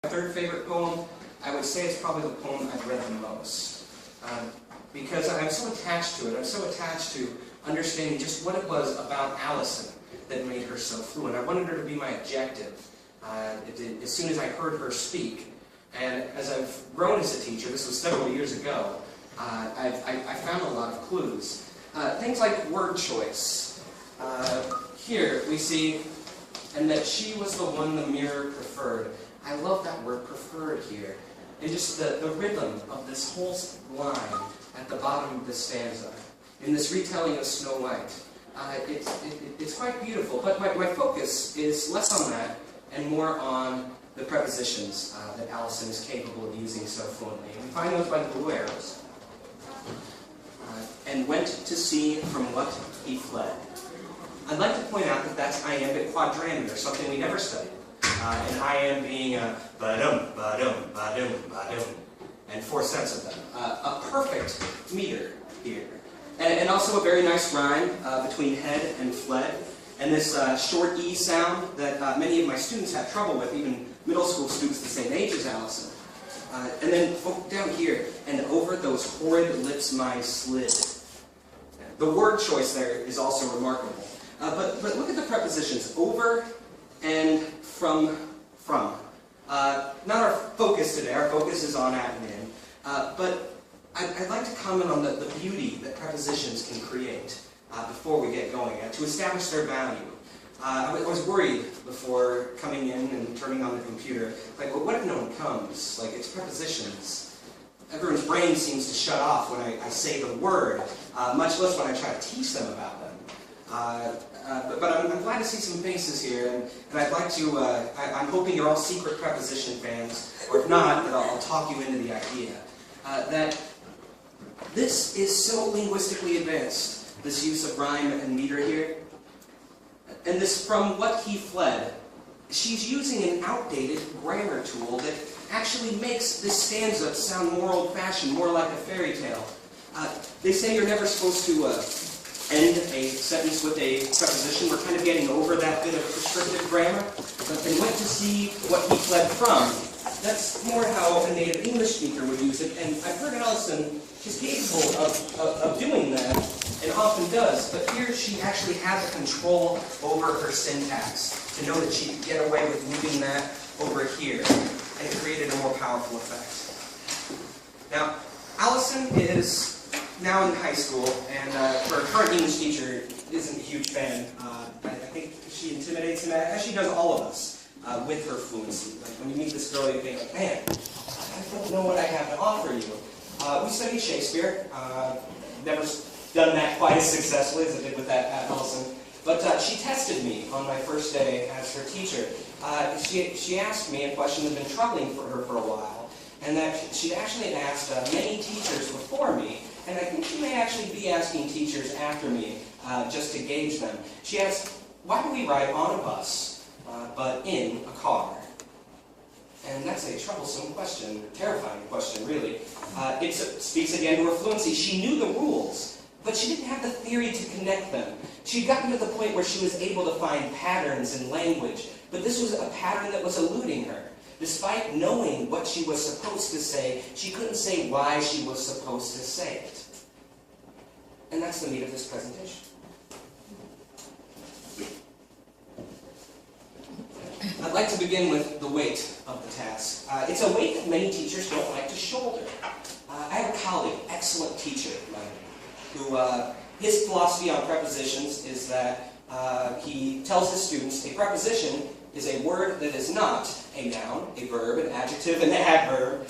My third favorite poem, I would say it's probably the poem I've read the most. Because I'm so attached to it. I'm so attached to understanding just what it was about Allison that made her so fluent. I wanted her to be my objective as soon as I heard her speak. And as I've grown as a teacher, this was several years ago, I found a lot of clues. Things like word choice. Here we see, and that she was the one the mirror preferred. I love that word preferred here. And just the rhythm of this whole line at the bottom of the stanza, in this retelling of Snow White. It's quite beautiful, but my focus is less on that and more on the prepositions that Allison is capable of using so fluently. And we find those by the blue arrows. And went to see from what he fled. I'd like to point out that that's iambic quadrangular, something we never studied. And iamb being a ba-dum, ba-dum, ba-dum, ba-dum, and 4 sets of them. A perfect meter here. And also a very nice rhyme between head and fled. And this short E sound that many of my students have trouble with, even middle school students the same age as Allison. And then down here, and over those horrid lips my slid. The word choice there is also remarkable. But look at the prepositions, over and from. Not our focus today, our focus is on at and in. But I'd like to comment on the beauty that prepositions can create before we get going, to establish their value. I was worried before coming in and turning on the computer, like, well, what if no one comes? Like, it's prepositions. Everyone's brain seems to shut off when I say the word, much less when I try to teach them about them. But I'm glad to see some faces here, and I'd like to, I'm hoping you're all secret preposition fans, or if not, that I'll talk you into the idea. That this is so linguistically advanced, this use of rhyme and meter here. And this from what he fled, she's using an outdated grammar tool that actually makes this stanza sound more old-fashioned, more like a fairy tale. They say you're never supposed to end a sentence with a preposition. We're kind of getting over that bit of prescriptive grammar. But they went to see what he fled from. That's more how a native English speaker would use it. And I've heard Allison, she's capable of doing that, and often does. But here she actually had the control over her syntax to know that she could get away with moving that over here. And it created a more powerful effect. Now, Allison is now in high school, and her current English teacher isn't a huge fan. I think she intimidates him, as she does all of us, with her fluency. Like when you meet this girl, you think, man, I don't know what I have to offer you. We studied Shakespeare. Never done that quite as successfully as I did with that Allison. But she tested me on my first day as her teacher. She asked me a question that had been troubling for her for a while, and that she'd actually asked many teachers before me, and I think she may actually be asking teachers after me just to gauge them. She asked, why do we ride on a bus, but in a car? And that's a troublesome question, terrifying question, really. It speaks again to her fluency. She knew the rules, but she didn't have the theory to connect them. She'd gotten to the point where she was able to find patterns in language, but this was a pattern that was eluding her. Despite knowing what she was supposed to say, she couldn't say why she was supposed to say it. And that's the meat of this presentation. I'd like to begin with the weight of the task. It's a weight that many teachers don't like to shoulder. I have a colleague, excellent teacher, who his philosophy on prepositions is that he tells his students a preposition is a word that is not a noun, a verb, an adjective, an adverb,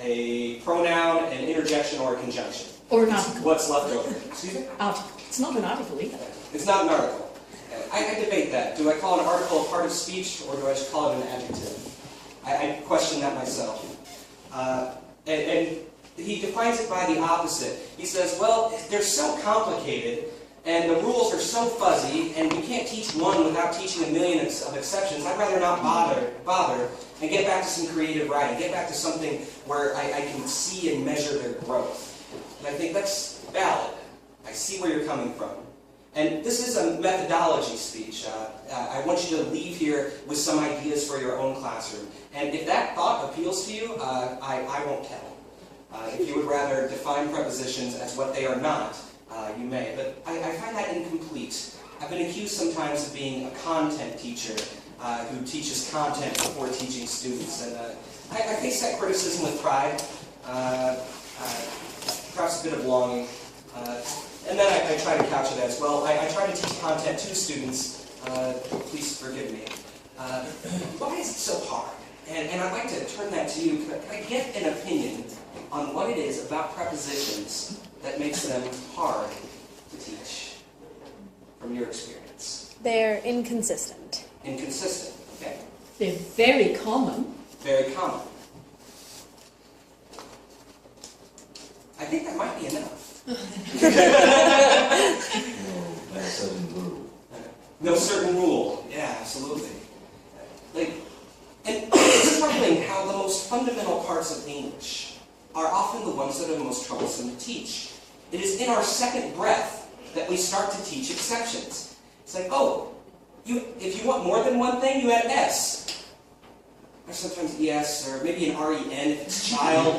a pronoun, an interjection, or a conjunction. Or an article. What's left over? Excuse me? Article. It's not an article either. It's not an article. I debate that. Do I call an article a part of speech, or do I just call it an adjective? I question that myself. And he defines it by the opposite. He says, well, they're so complicated, and the rules are so fuzzy, and you can't teach one without teaching a million of exceptions. I'd rather not bother, and get back to some creative writing, get back to something where I can see and measure their growth. And I think that's valid. I see where you're coming from. And this is a methodology speech. I want you to leave here with some ideas for your own classroom. And if that thought appeals to you, I won't tell. If you would rather define prepositions as what they are not, you may. But I find that incomplete. I've been accused sometimes of being a content teacher who teaches content before teaching students. And I face that criticism with pride, perhaps a bit of longing. And then I try to couch it as, well, I try to teach content to students. Please forgive me. Why is it so hard? And I'd like to turn that to you. Can I get an opinion on what it is about prepositions that makes them hard to teach, from your experience? They're inconsistent. Inconsistent, okay. They're very common. Very common. I think that might be enough. No certain rule. Yeah, absolutely. And it's troubling how the most fundamental parts of English are often the ones that are most troublesome to teach. It is in our second breath that we start to teach exceptions. It's like, oh, if you want more than one thing, you add S. Or sometimes ES, or maybe an REN if it's child.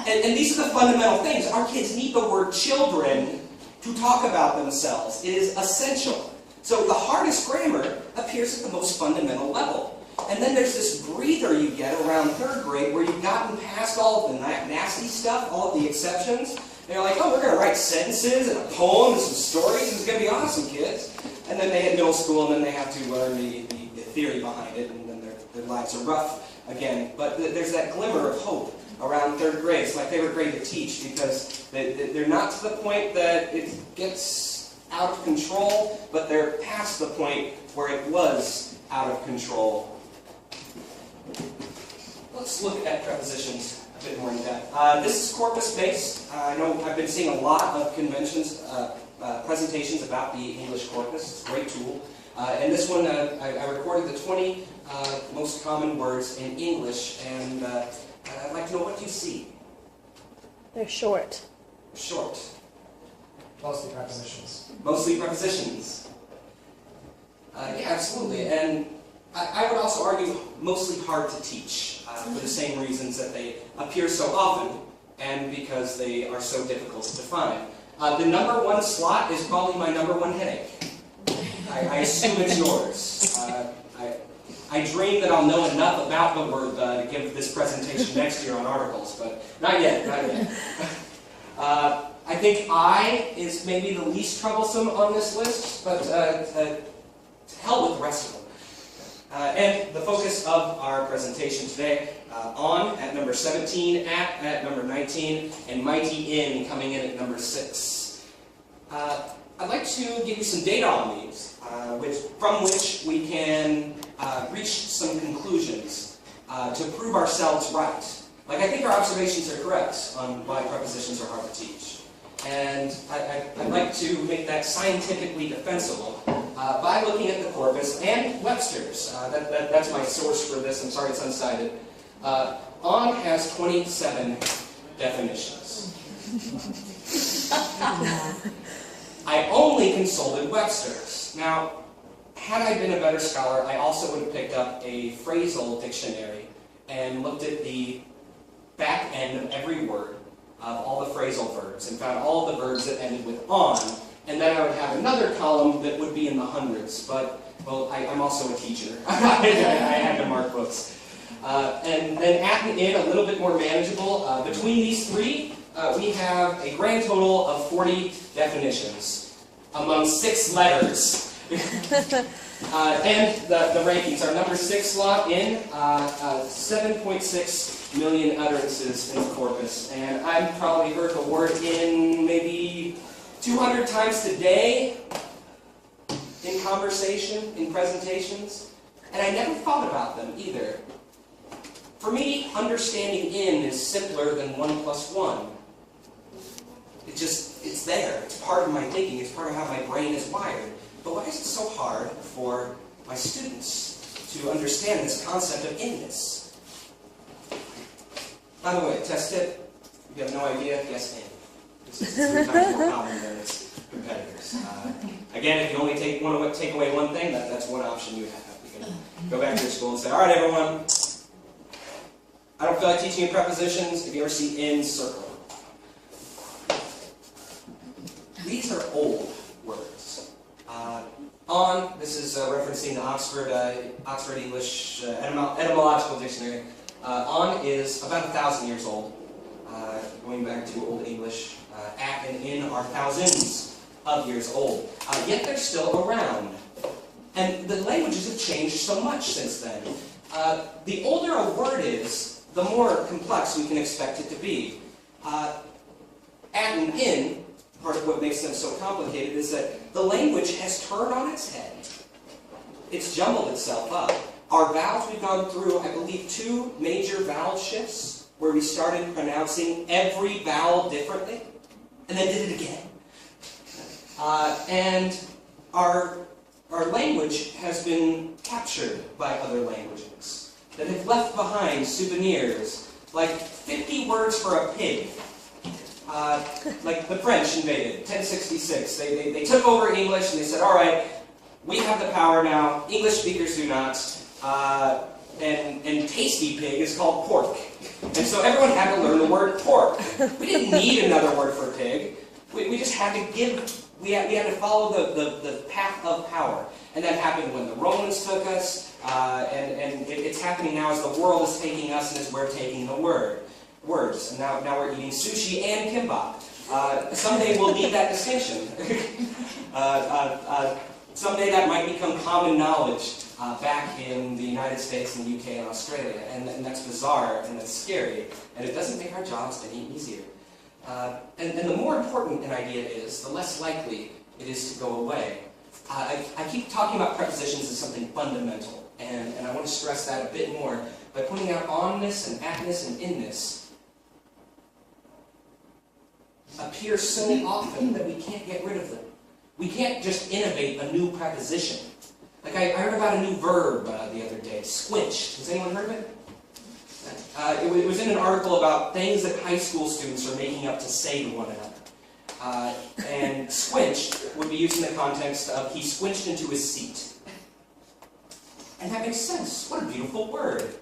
And these are the fundamental things. Our kids need the word children to talk about themselves. It is essential. So the hardest grammar appears at the most fundamental level. And then there's this breather you get around third grade where you've gotten past all of the nasty stuff, all of the exceptions. And you're like, oh, we're going to write sentences and a poem and some stories. It's going to be awesome, kids. And then they hit middle school and then they have to learn the theory behind it. And then their lives are rough again. But there's that glimmer of hope around third grade. It's my favorite grade to teach because they're not to the point that it gets out of control, but they're past the point where it was out of control. Let's look at prepositions a bit more in depth. This is corpus-based. I know I've been seeing a lot of conventions, presentations about the English corpus. It's a great tool. And this one, I recorded the 20 most common words in English, and I'd like to know, what do you see? They're short. Short. Mostly prepositions. Mostly prepositions. Yeah, absolutely. And I would also argue mostly hard to teach for the same reasons that they appear so often and because they are so difficult to define. The number one slot is probably my number one headache. I assume it's yours. I dream that I'll know enough about the word to give this presentation next year on articles, but not yet, not yet. I think I is maybe the least troublesome on this list, but to hell with the rest of them. And the focus of our presentation today, on at number 17, at number 19, and mighty in coming in at number 6. I'd like to give you some data on these, from which we can reach some conclusions to prove ourselves right. Like, I think our observations are correct on why prepositions are hard to teach. And I'd like to make that scientifically defensible by looking at the corpus and Webster's. That's my source for this. I'm sorry it's unsighted. On has 27 definitions. I only consulted Webster's. Now, had I been a better scholar, I also would have picked up a phrasal dictionary and looked at the back end of every word of all the phrasal verbs and found all the verbs that ended with on, and then I would have another column that would be in the hundreds, but, well, I'm also a teacher. I had to mark books. And then at and in, a little bit more manageable. Between these three, we have a grand total of 40 definitions among 6 letters. And the rankings are number 6 slot in, 7.6 million utterances in the corpus. And I've probably heard the word in maybe 200 times today in conversation, in presentations. And I never thought about them either. For me, understanding in is simpler than 1 plus 1. It's there. It's part of my thinking. It's part of how my brain is wired. But why is it so hard for my students to understand this concept of inness? By the way, test tip, if you have no idea, guess in. This is 3 times more common than its competitors. Again, if you only want to take away one thing, that's one option you have. You can go back to your school and say, all right, everyone, I don't feel like teaching you prepositions. If you ever see in, circle. These are old words. On, this is referencing the Oxford English Etymological Dictionary. On is about 1,000 years old, going back to Old English. At and in are thousands of years old, yet they're still around. And the languages have changed so much since then. The older a word is, the more complex we can expect it to be. At and in, part of what makes them so complicated is that the language has turned on its head. It's jumbled itself up. Our vowels, we've gone through, I believe, 2 major vowel shifts, where we started pronouncing every vowel differently, and then did it again. And our language has been captured by other languages that have left behind souvenirs, like 50 words for a pig. Like the French invaded, 1066. They took over English and they said, all right, we have the power now, English speakers do not, and tasty pig is called pork. And so everyone had to learn the word pork. We didn't need another word for pig. We just had to we had to follow the path of power. And that happened when the Romans took us, and it's happening now as the world is taking us and as we're taking the words. And now we're eating sushi and kimbap. Someday we'll need that distinction. Someday that might become common knowledge back in the United States and the UK and Australia. And that's bizarre and that's scary. And it doesn't make our jobs any easier. And the more important an idea is, the less likely it is to go away. I keep talking about prepositions as something fundamental. And I want to stress that a bit more by pointing out onness and atness and inness appear so often that we can't get rid of them. We can't just innovate a new preposition. Like I heard about a new verb the other day, squinched. Has anyone heard of it? It was in an article about things that high school students are making up to say to one another. And squinched would be used in the context of he squinched into his seat. And that makes sense. What a beautiful word.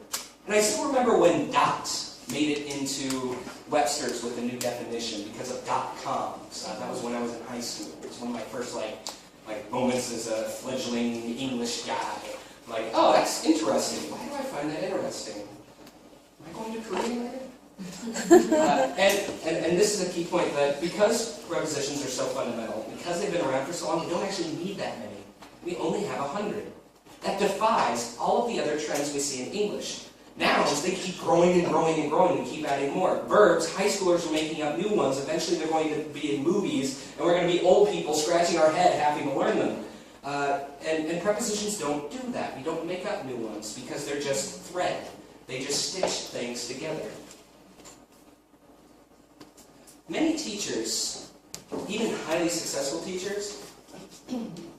And I still remember when dot made it into Webster's with a new definition because of .com. So that was when I was in high school. It was one of my first like moments as a fledgling English guy. Like, oh, that's interesting. Why do I find that interesting? Am I going to Korea later? And this is a key point, that because prepositions are so fundamental, because they've been around for so long, we don't actually need that many. We only have 100. That defies all of the other trends we see in English. Nouns, they keep growing and growing and growing and keep adding more. Verbs, high schoolers are making up new ones. Eventually they're going to be in movies, and we're going to be old people scratching our head having to learn them. And prepositions don't do that. We don't make up new ones because they're just thread. They just stitch things together. Many teachers, even highly successful teachers,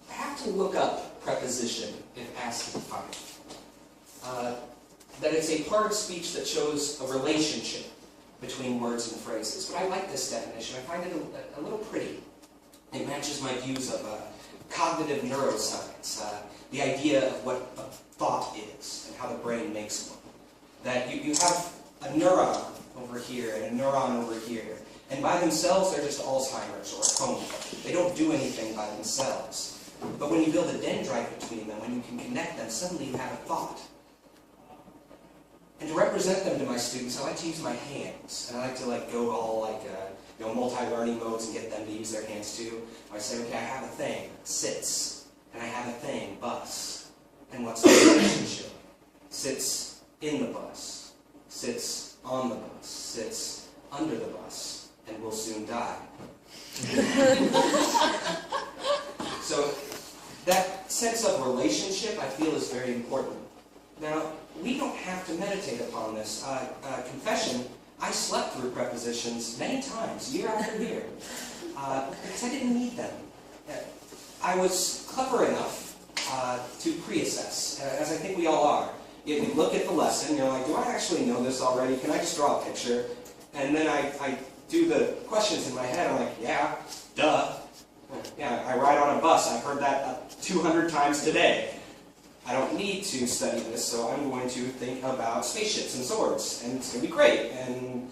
have to look up preposition if asked to define it. That it's a part of speech that shows a relationship between words and phrases. But I like this definition. I find it a little pretty. It matches my views of cognitive neuroscience, the idea of what a thought is and how the brain makes one. That you have a neuron over here and a neuron over here, and by themselves they're just Alzheimer's or a coma. They don't do anything by themselves. But when you build a dendrite between them, when you can connect them, suddenly you have a thought. And to represent them to my students, I like to use my hands. And I like to go all multi-learning modes and get them to use their hands too. I say, okay, I have a thing, sits. And I have a thing, bus. And what's the relationship? Sits in the bus. Sits on the bus. Sits under the bus. And will soon die. So that sense of relationship, I feel, is very important. Now, we don't have to meditate upon this. Confession, I slept through prepositions many times, year after year, because I didn't need them. I was clever enough to pre-assess, as I think we all are. You look at the lesson, you're like, do I actually know this already? Can I just draw a picture? And then I do the questions in my head, I'm like, yeah, duh. Yeah, I ride on a bus. I've heard that 200 times today. I don't need to study this, so I'm going to think about spaceships and swords, and it's going to be great. And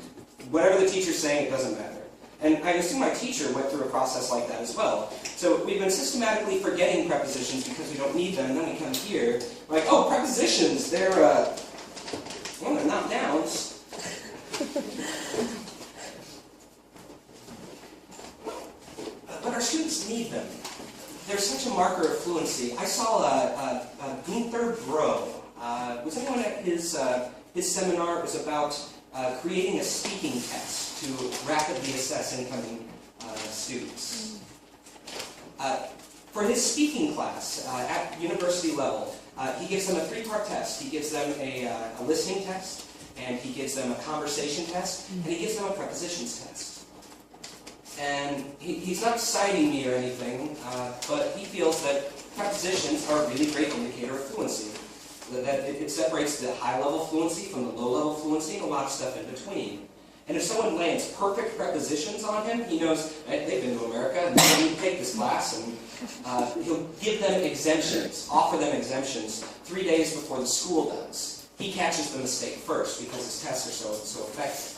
whatever the teacher's saying, it doesn't matter. And I assume my teacher went through a process like that as well. So we've been systematically forgetting prepositions because we don't need them, and then we come here, like, oh, prepositions, they're not nouns. But our students need them. They're such a marker of fluency. I saw Gunther Bro. Was anyone at his seminar? It was about creating a speaking test to rapidly assess incoming students. For his speaking class at university level, he gives them a 3-part test. He gives them a listening test, and he gives them a conversation test, and he gives them a prepositions test. And he's not citing me or anything, but he feels that prepositions are a really great indicator of fluency. That it separates the high-level fluency from the low-level fluency and a lot of stuff in between. And if someone lands perfect prepositions on him, he knows, hey, they've been to America, and they need to take this class, and he'll give them exemptions, offer them exemptions 3 days before the school does. He catches the mistake first because his tests are so effective.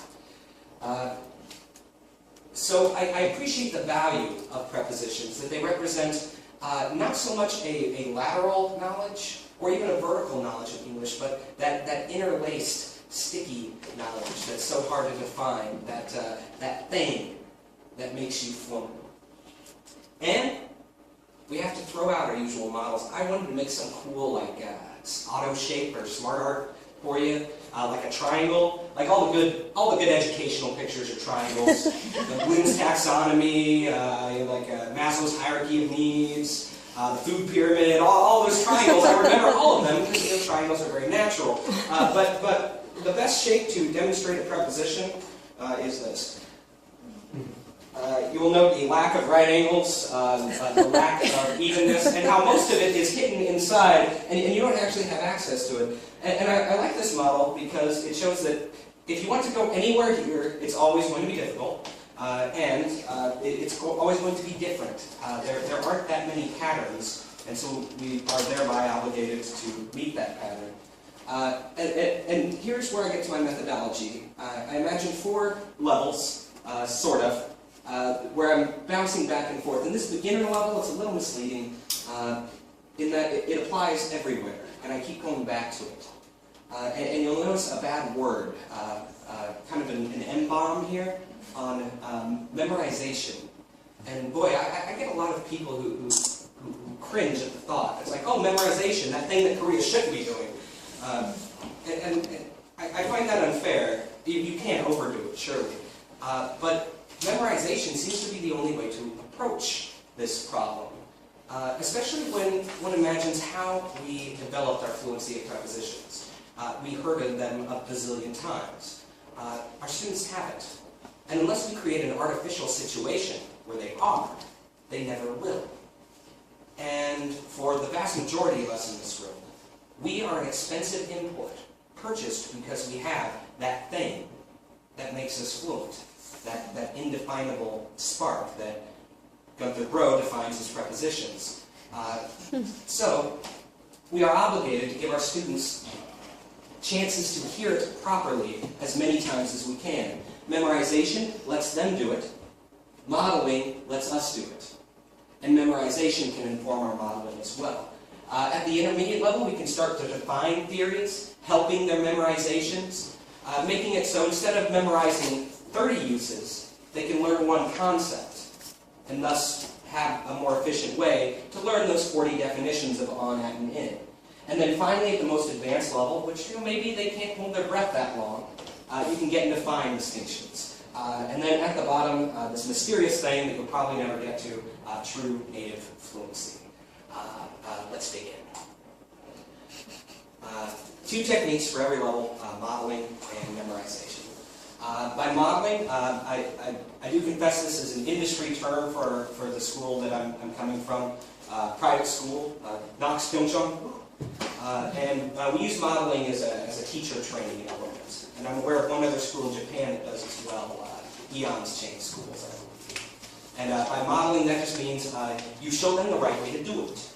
So I appreciate the value of prepositions, that they represent not so much a lateral knowledge or even a vertical knowledge of English, but that interlaced, sticky knowledge that's so hard to define, that thing that makes you fluent. And we have to throw out our usual models. I wanted to make some cool, like auto shape or smart art for you, like a triangle, like all the good educational pictures are triangles. The Bloom's taxonomy, like Maslow's hierarchy of needs, the food pyramid, all those triangles. I remember all of them because triangles are very natural. But the best shape to demonstrate a preposition is this. You will note the lack of right angles, the lack of evenness, and how most of it is hidden inside, and you don't actually have access to it. And I like this model because it shows that if you want to go anywhere here, it's always going to be difficult, and it's always going to be different. There aren't that many patterns, and so we are thereby obligated to meet that pattern. And here's where I get to my methodology. I imagine 4 levels, sort of, where I'm bouncing back and forth. In this beginner level, it's a little misleading in that it applies everywhere, and I keep going back to it. And you'll notice a bad word, kind of an M-bomb here on memorization. And boy, I get a lot of people who cringe at the thought. It's like, oh, memorization, that thing that Korea shouldn't be doing. And I find that unfair. You can't overdo it, surely. But memorization seems to be the only way to approach this problem, especially when one imagines how we developed our fluency of prepositions. We heard of them a bazillion times. Our students haven't. And unless we create an artificial situation where they are, they never will. And for the vast majority of us in this room, we are an expensive import, purchased because we have that thing that makes us fluent. That indefinable spark that Gunther Bro defines as prepositions. So, we are obligated to give our students chances to hear it properly as many times as we can. Memorization lets them do it. Modeling lets us do it. And memorization can inform our modeling as well. At the intermediate level, we can start to define theories, helping their memorizations, making it so instead of memorizing 30 uses, they can learn one concept, and thus have a more efficient way to learn those 40 definitions of on, at, and in. And then finally, at the most advanced level, which maybe they can't hold their breath that long, you can get into fine distinctions. And then at the bottom, this mysterious thing that you'll probably never get to, true native fluency. Let's dig in. 2 techniques for every level, modeling and memorization. By modeling, I do confess this is an industry term for the school that I'm coming from, private school, Knox Pyeongchang. And we use modeling as a teacher training element. And I'm aware of one other school in Japan that does as well, Eon's chain schools, I believe. And by modeling, that just means you show them the right way to do it.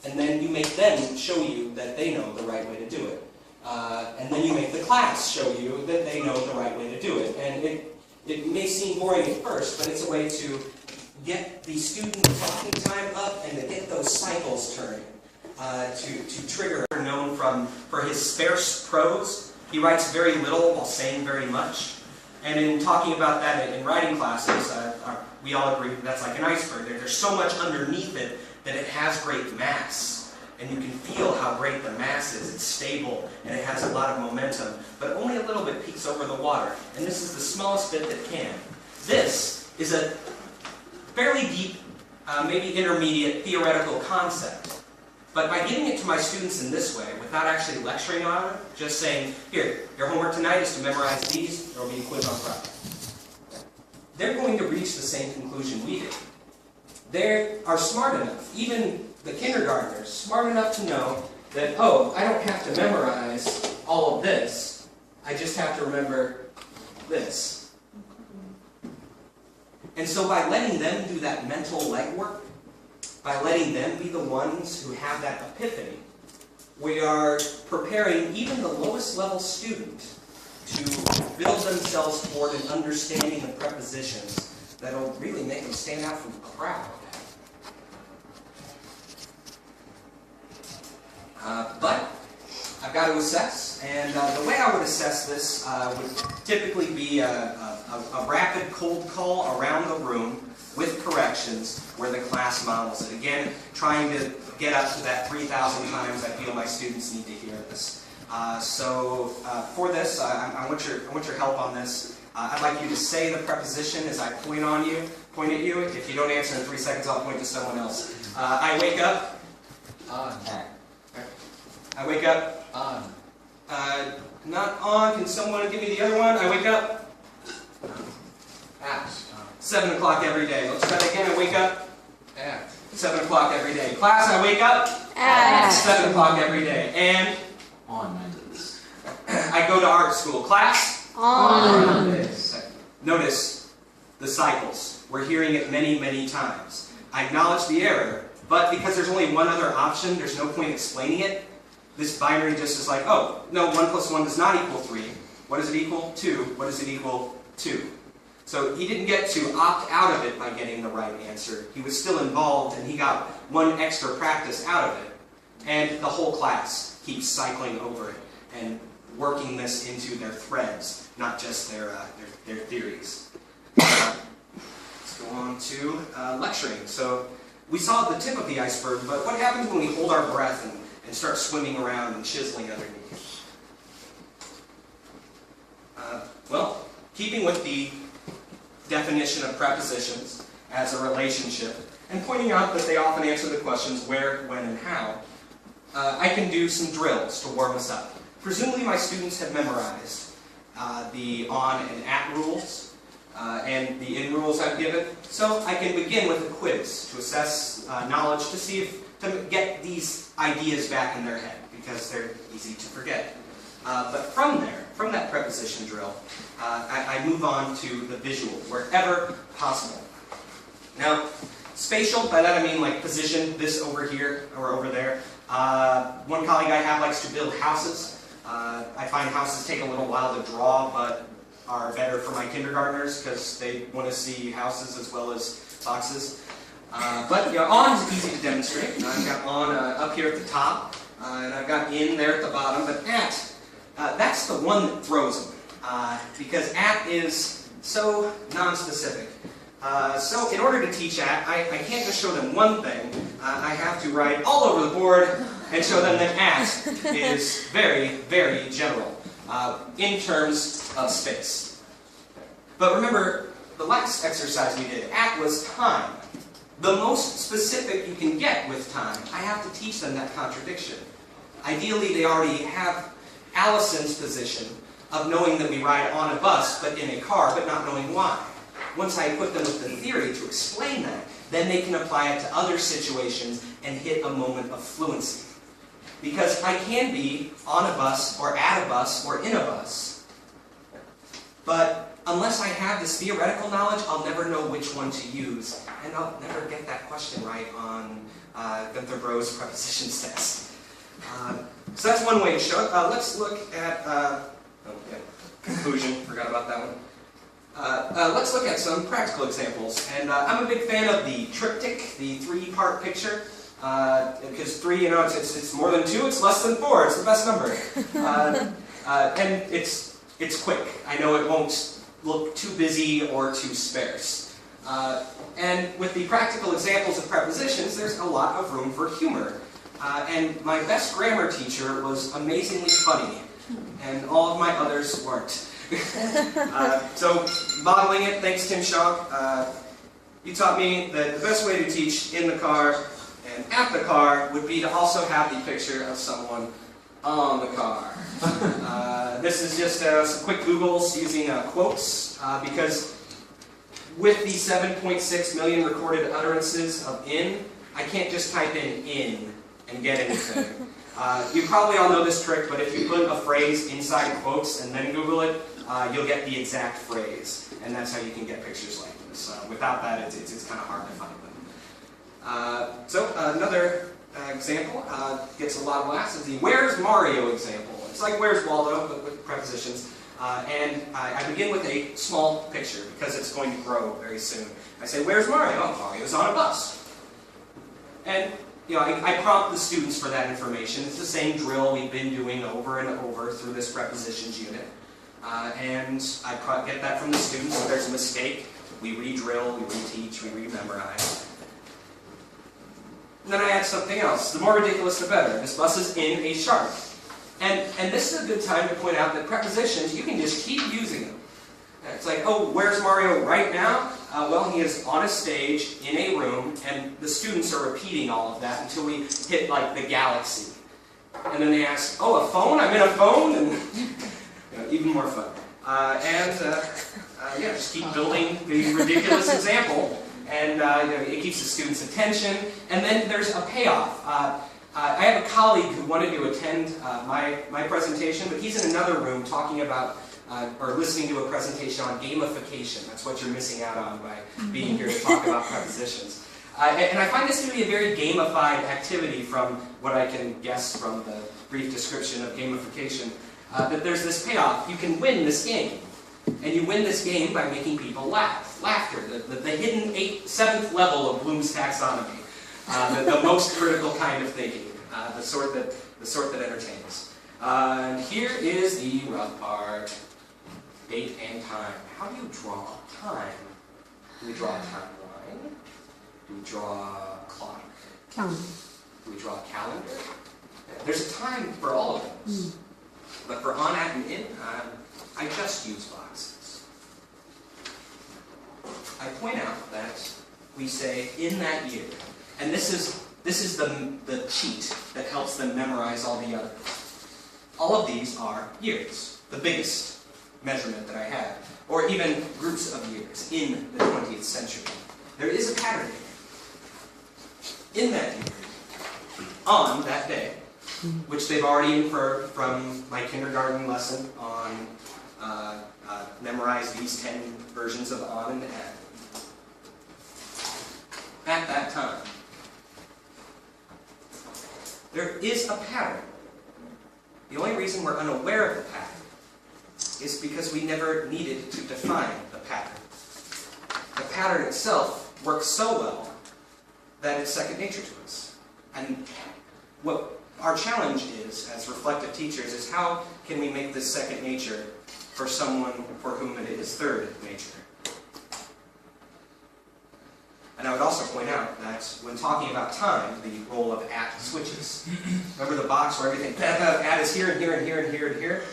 And then you make them show you that they know the right way to do it. And then you make the class show you that they know the right way to do it. And it may seem boring at first, but it's a way to get the student talking time up and to get those cycles turning. To trigger, known for his sparse prose. He writes very little while saying very much. And in talking about that in writing classes, we all agree that that's like an iceberg. There's so much underneath it that it has great mass. And you can feel how great the mass is. It's stable, and it has a lot of momentum. But only a little bit peeks over the water. And this is the smallest bit that can. This is a fairly deep, maybe intermediate theoretical concept. But by giving it to my students in this way, without actually lecturing on it, just saying, here, your homework tonight is to memorize these, there will be a quiz on Friday. They're going to reach the same conclusion we did. They are smart enough, even the kindergartners, smart enough to know that, oh, I don't have to memorize all of this, I just have to remember this. And so by letting them do that mental legwork, by letting them be the ones who have that epiphany, we are preparing even the lowest level student to build themselves toward an understanding of prepositions that will really make them stand out from the crowd. But I've got to assess, and the way I would assess this would typically be a rapid cold call around the room with corrections where the class models it. Again, trying to get up to that 3,000 times I feel my students need to hear this. So for this, I want your help on this. I'd like you to say the preposition as I point at you. If you don't answer in 3 seconds, I'll point to someone else. I wake up. On. I wake up. On. Not on. Can someone give me the other one? I wake up. At. 7 o'clock every day. Let's try that again. I wake up. At. 7 o'clock every day. Class, I wake up. At. 7 o'clock every day. And On Mondays. I go to art school. Class. On. Mondays. Notice the cycles. We're hearing it many, many times. I acknowledge the error, but because there's only one other option, there's no point explaining it. This binary just is like, oh, no, 1 plus 1 does not equal 3. What does it equal? 2. What does it equal? 2. So he didn't get to opt out of it by getting the right answer. He was still involved, and he got 1 extra practice out of it. And the whole class keeps cycling over it and working this into their threads, not just their theories. Let's go on to lecturing. So we saw the tip of the iceberg, but what happens when we hold our breath and start swimming around and chiseling underneath? Well, keeping with the definition of prepositions as a relationship, and pointing out that they often answer the questions where, when, and how, I can do some drills to warm us up. Presumably my students have memorized the on and at rules and the in rules I've given, so I can begin with a quiz to assess knowledge to see if to get these ideas back in their head, because they're easy to forget. But from there, from that preposition drill, I move on to the visual, wherever possible. Now, spatial, by that I mean like position, this over here or over there. One colleague I have likes to build houses. I find houses take a little while to draw, but are better for my kindergartners because they want to see houses as well as boxes. But you know, on is easy to demonstrate. I've got on up here at the top, and I've got in there at the bottom, but at, that's the one that throws them, because at is so non-specific. So in order to teach at, I can't just show them one thing. I have to write all over the board and show them that at is very, very general in terms of space. But remember, the last exercise we did, at was time. The most specific you can get with time, I have to teach them that contradiction. Ideally, they already have Allison's position of knowing that we ride on a bus, but in a car, but not knowing why. Once I put them with the theory to explain that, then they can apply it to other situations and hit a moment of fluency. Because I can be on a bus, or at a bus, or in a bus, but unless I have this theoretical knowledge, I'll never know which one to use, and I'll never get that question right on Gunther Bro's prepositions test. So that's one way to show it. Let's look at, conclusion, forgot about that one. Let's look at some practical examples. And I'm a big fan of the triptych, the three-part picture. Because three, you know, it's more than two, it's less than four, it's the best number. And it's quick. I know it won't look too busy or too sparse. And with the practical examples of prepositions, there's a lot of room for humor. And my best grammar teacher was amazingly funny, and all of my others weren't. So, modeling it, thanks Tim Shaw, you taught me that the best way to teach in the car and at the car would be to also have the picture of someone on the car. This is just some quick Googles using quotes, because with the 7.6 million recorded utterances of in, I can't just type in and get anything. You probably all know this trick, but if you put a phrase inside quotes and then Google it, you'll get the exact phrase. And that's how you can get pictures like this. Without that, it's kind of hard to find them. So another example gets a lot of laughs is the Where's Mario example. It's like Where's Waldo, but with prepositions. And I begin with a small picture because it's going to grow very soon. I say, Where's Mario? Oh, Mario's on a bus. And you know, I prompt the students for that information. It's the same drill we've been doing over and over through this prepositions unit. And I get that from the students. If there's a mistake, we re-drill, we re-teach, we re-memorize. And then I add something else. The more ridiculous, the better. This bus is in a shark. And this is a good time to point out that prepositions, you can just keep using them. It's like, oh, where's Mario right now? Well, he is on a stage in a room, and the students are repeating all of that until we hit, like, the galaxy. And then they ask, oh, a phone? I'm in a phone? And you know, even more fun. Yeah, just keep building the ridiculous example, and you know, it keeps the students' attention. And then there's a payoff. I have a colleague who wanted to attend my presentation, but he's in another room talking about or listening to a presentation on gamification. That's what you're missing out on by being here to talk about prepositions. And I find this to be a very gamified activity from what I can guess from the brief description of gamification, that there's this payoff. You can win this game. And you win this game by making people laugh. Laughter, the hidden 7th level of Bloom's taxonomy. The most critical kind of thinking. The sort that entertains. Here is the rough part. Date and time. How do you draw time? Do we draw a timeline? Do we draw a clock? Calendar. Do we draw a calendar? There's a time for all of those. But for on, at, and in, I just use boxes. I point out that we say in that year, and this is the cheat that helps them memorize all the others. All of these are years, the biggest measurement that I have, or even groups of years in the 20th century. There is a pattern here. In that year, on that day, which they've already inferred from my kindergarten lesson on memorize these 10 versions of on and at. At that time, there is a pattern. The only reason we're unaware of the pattern is because we never needed to define the pattern. The pattern itself works so well that it's second nature to us. And what our challenge is, as reflective teachers, is how can we make this second nature for someone for whom it is third nature? And I would also point out that when talking about time, the role of at switches. Remember the box where everything, at is here and here and here and here and here?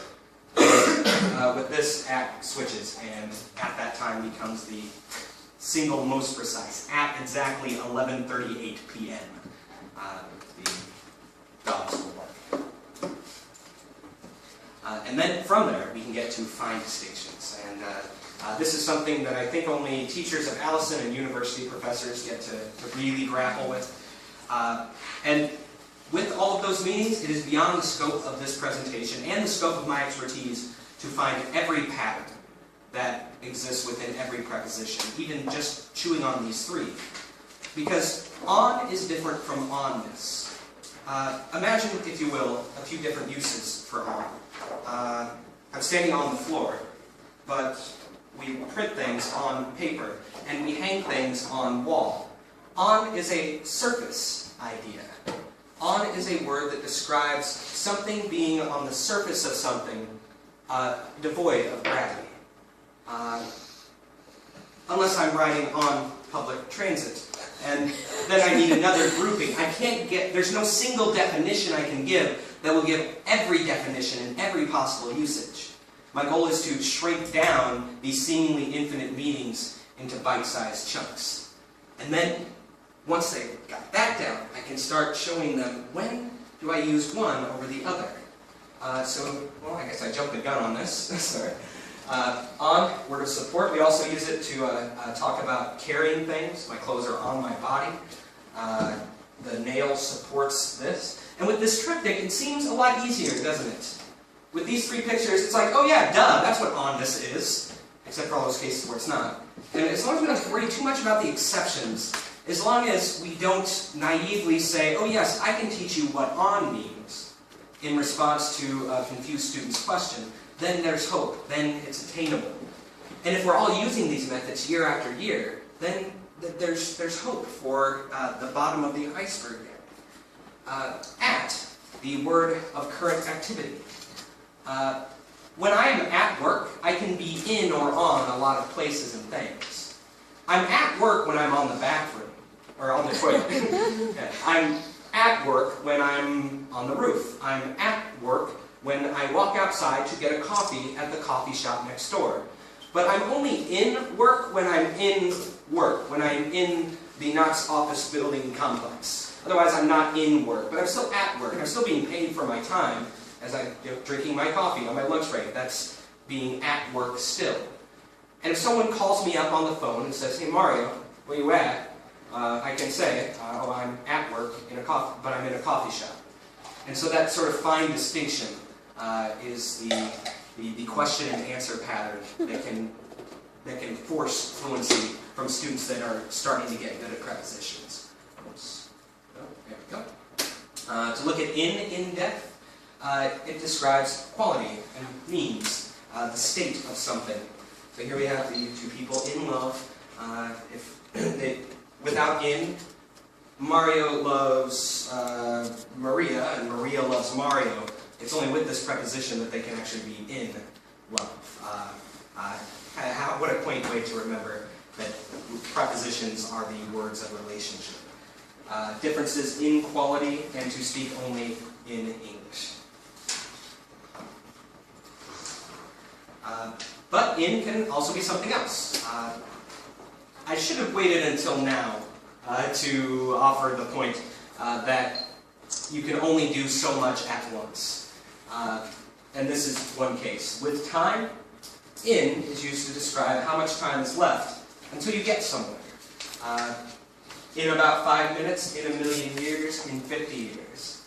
With this, at switches, and at that time becomes the single most precise. At exactly 11:38 p.m. The dogs will bark. And then from there, we can get to find distinctions. And this is something that I think only teachers of Allison and university professors get to really grapple with. And with all of those meanings, it is beyond the scope of this presentation and the scope of my expertise to find every pattern that exists within every preposition, even just chewing on these three. Because on is different from onness. Imagine, if you will, a few different uses for on. I'm standing on the floor, but we print things on paper, and we hang things on wall. On is a surface idea. On is a word that describes something being on the surface of something devoid of gravity. Unless I'm riding on public transit. And then I need another grouping. I can't get, there's no single definition I can give that will give every definition and every possible usage. My goal is to shrink down these seemingly infinite meanings into bite-sized chunks. And then, once they got that down, I can start showing them when do I use one over the other. Well, I guess I jumped the gun on this. Sorry. On, word of support. We also use it to talk about carrying things. My clothes are on my body. The nail supports this. And with this triptych, it seems a lot easier, doesn't it? With these three pictures, it's like, oh yeah, duh, that's what on this is. Except for all those cases where it's not. And as long as we don't worry too much about the exceptions, as long as we don't naively say, oh yes, I can teach you what on means in response to a confused student's question, then there's hope, then it's attainable. And if we're all using these methods year after year, then there's hope for the bottom of the iceberg there. At, the word of current activity. When I am at work, I can be in or on a lot of places and things. I'm at work when I'm on the bathroom, or on the toilet. Yeah. I'm at work when I'm on the roof. I'm at work when I walk outside to get a coffee at the coffee shop next door. But I'm only in work when I'm in work, when I'm in the Knox office building complex. Otherwise, I'm not in work, but I'm still at work. I'm still being paid for my time as I'm drinking my coffee on my lunch break. That's being at work still. And if someone calls me up on the phone and says, hey Mario, where you at? I can say, oh, I'm at work, but I'm in a coffee shop. And so that sort of fine distinction is the question and answer pattern that can force fluency from students that are starting to get good at prepositions. Oops. Oh, there we go. To look at in depth, it describes quality and means, the state of something. So here we have the two people in love. Without in, Mario loves Maria, and Maria loves Mario. It's only with this preposition that they can actually be in love. What a quaint way to remember that prepositions are the words of relationship. Differences in quality and to speak only in English. But in can also be something else. I should have waited until now to offer the point that you can only do so much at once. And this is one case. With time, in is used to describe how much time is left until you get somewhere. In about 5 minutes, in a million years, in 50 years.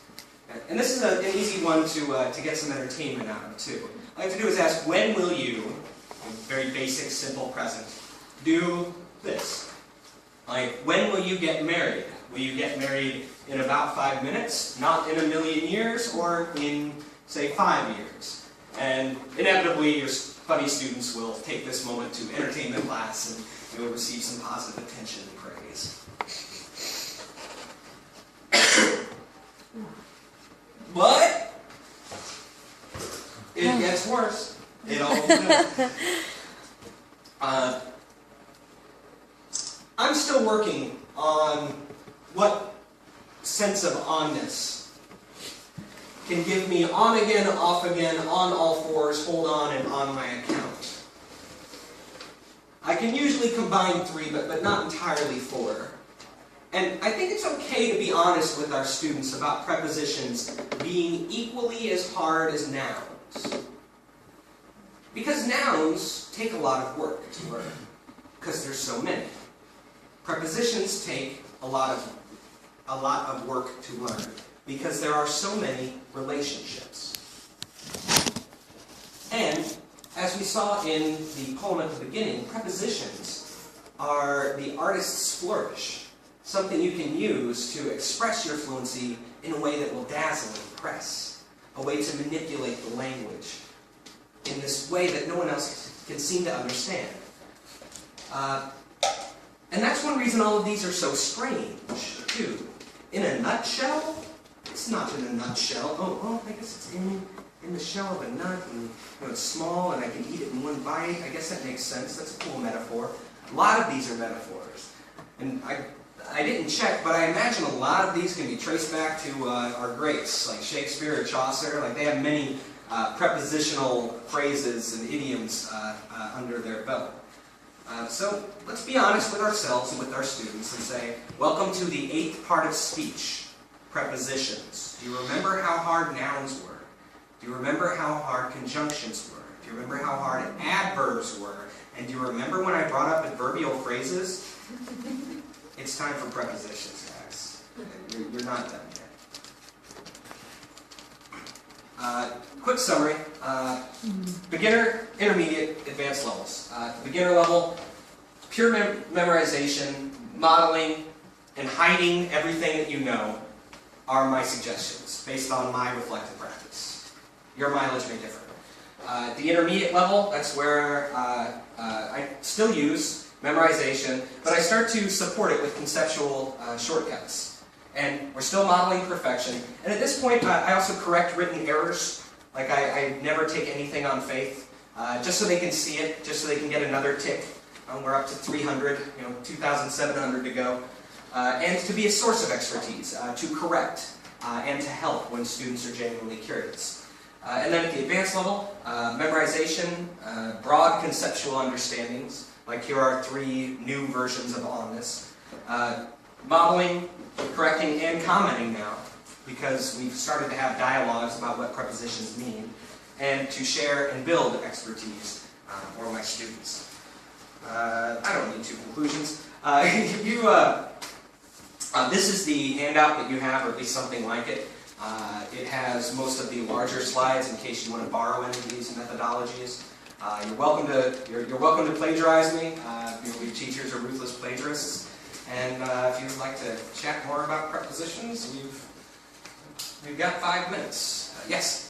And this is an easy one to get some entertainment out of, too. All I have to do is ask, when will you, very basic, simple present, do this? Like, when will you get married? Will you get married in about 5 minutes, not in a million years, or in, say, 5 years? And inevitably, your funny students will take this moment to entertain the class, and you will receive some positive attention and praise. But it gets worse. It always does. I'm still working on what sense of onness can give me on again, off again, on all fours, hold on, and on my account. I can usually combine three, but not entirely four. And I think it's okay to be honest with our students about prepositions being equally as hard as nouns. Because nouns take a lot of work to learn, because there's so many. Prepositions take a lot of work to learn, because there are so many relationships. And as we saw in the poem at the beginning, prepositions are the artist's flourish, something you can use to express your fluency in a way that will dazzle and impress, a way to manipulate the language in this way that no one else can seem to understand. And that's one reason all of these are so strange, too. In a nutshell? It's not in a nutshell. Oh, I guess it's in the shell of a nut, and it's small, and I can eat it in one bite. I guess that makes sense. That's a cool metaphor. A lot of these are metaphors. And I didn't check, but I imagine a lot of these can be traced back to our greats, like Shakespeare or Chaucer. Like, they have many prepositional phrases and idioms under their belt. So let's be honest with ourselves and with our students and say, welcome to the 8th part of speech, prepositions. Do you remember how hard nouns were? Do you remember how hard conjunctions were? Do you remember how hard adverbs were? And do you remember when I brought up adverbial phrases? It's time for prepositions, guys. You're not done yet. Quick summary. Beginner, intermediate, advanced levels. Beginner level, pure memorization, modeling, and hiding everything that you know are my suggestions based on my reflective practice. Your mileage may differ. The intermediate level, that's where I still use memorization, but I start to support it with conceptual shortcuts. And we're still modeling perfection. And at this point, I also correct written errors. Like, I never take anything on faith, just so they can see it, just so they can get another tick. We're up to 300, 2,700 to go. And to be a source of expertise, to correct and to help when students are genuinely curious. And then at the advanced level, memorization, broad conceptual understandings, like here are 3 new versions of on this. Modeling, correcting, and commenting now, because we've started to have dialogues about what prepositions mean, and to share and build expertise for my students. I don't need 2 conclusions. This is the handout that you have, or at least something like it. It has most of the larger slides in case you want to borrow any of these methodologies. You're welcome to plagiarize me. We teachers are ruthless plagiarists. And if you'd like to chat more about prepositions, we've got 5 minutes. Yes?